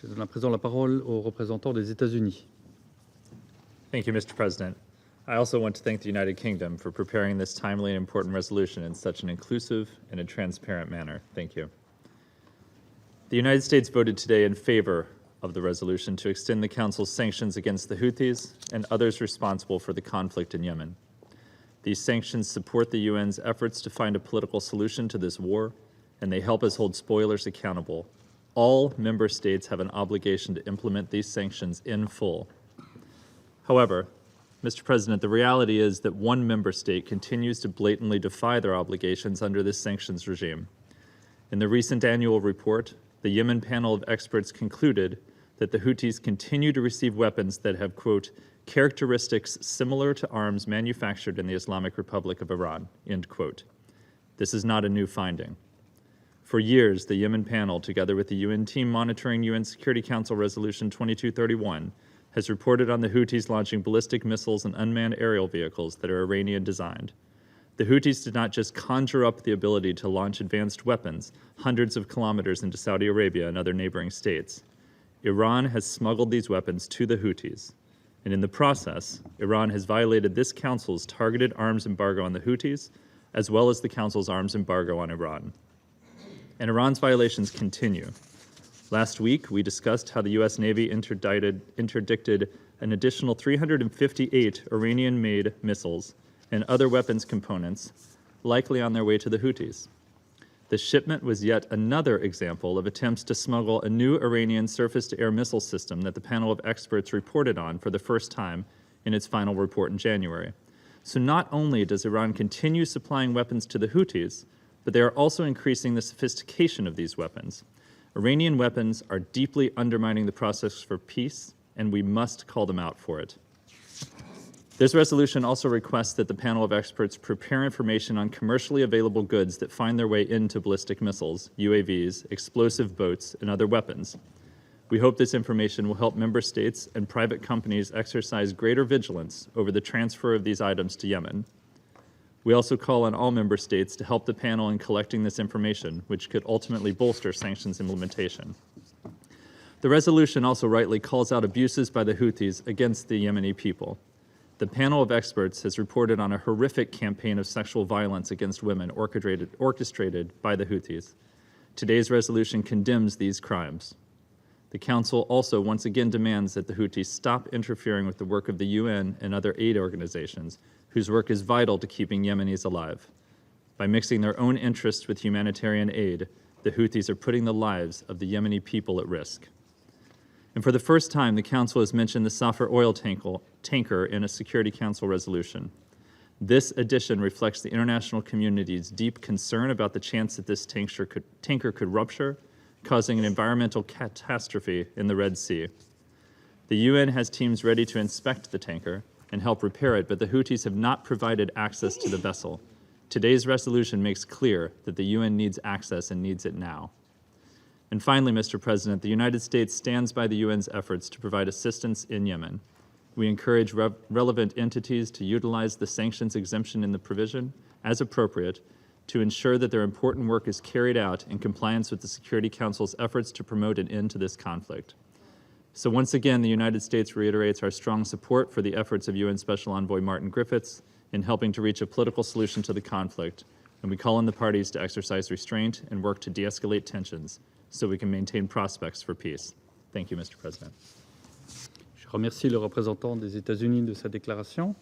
Je donne à présent la parole au représentant des États-Unis. Thank you, Mr. President. I also want to thank the United Kingdom for preparing this timely and important resolution in such an inclusive and a transparent manner. Thank you. The United States voted today in favor of the resolution to extend the Council's sanctions against the Houthis and others responsible for the conflict in Yemen. These sanctions support the UN's efforts to find a political solution to this war, and they help us hold spoilers accountable. All member states have an obligation to implement these sanctions in full. However, Mr. President, the reality is that one member state continues to blatantly defy their obligations under this sanctions regime. In the recent annual report, the Yemen panel of experts concluded that the Houthis continue to receive weapons that have, quote, characteristics similar to arms manufactured in the Islamic Republic of Iran, end quote. This is not a new finding. For years, the Yemen panel, together with the UN team monitoring UN Security Council Resolution 2231, has reported on the Houthis launching ballistic missiles and unmanned aerial vehicles that are Iranian-designed. The Houthis did not just conjure up the ability to launch advanced weapons hundreds of kilometers into Saudi Arabia and other neighboring states. Iran has smuggled these weapons to the Houthis, and in the process, Iran has violated this Council's targeted arms embargo on the Houthis, as well as the Council's arms embargo on Iran. And Iran's violations continue. Last week, we discussed how the U.S. Navy interdicted an additional 358 Iranian-made missiles and other weapons components, likely on their way to the Houthis. The shipment was yet another example of attempts to smuggle a new Iranian surface-to-air missile system that the panel of experts reported on for the first time in its final report in January. So not only does Iran continue supplying weapons to the Houthis, but they are also increasing the sophistication of these weapons. Iranian weapons are deeply undermining the process for peace, and we must call them out for it. This resolution also requests that the panel of experts prepare information on commercially available goods that find their way into ballistic missiles, UAVs, explosive boats, and other weapons. We hope this information will help member states and private companies exercise greater vigilance over the transfer of these items to Yemen. We also call on all member states to help the panel in collecting this information, which could ultimately bolster sanctions implementation. The resolution also rightly calls out abuses by the Houthis against the Yemeni people. The panel of experts has reported on a horrific campaign of sexual violence against women orchestrated by the Houthis. Today's resolution condemns these crimes. The Council also once again demands that the Houthis stop interfering with the work of the UN and other aid organizations, whose work is vital to keeping Yemenis alive. By mixing their own interests with humanitarian aid, the Houthis are putting the lives of the Yemeni people at risk. And for the first time, the Council has mentioned the Safar oil tanker in a Security Council resolution. This addition reflects the international community's deep concern about the chance that this tanker could rupture, causing an environmental catastrophe in the Red Sea. The UN has teams ready to inspect the tanker and help repair it, but the Houthis have not provided access to the vessel. Today's resolution makes clear that the UN needs access and needs it now. And finally, Mr. President, the United States stands by the UN's efforts to provide assistance in Yemen. We encourage relevant entities to utilize the sanctions exemption in the provision, as appropriate, to ensure that their important work is carried out in compliance with the Security Council's efforts to promote an end to this conflict. So once again, the United States reiterates our strong support for the efforts of UN Special Envoy Martin Griffiths in helping to reach a political solution to the conflict, and we call on the parties to exercise restraint and work to de-escalate tensions so we can maintain prospects for peace. Thank you, Mr. President. Je remercie le représentant des États-Unis de sa déclaration.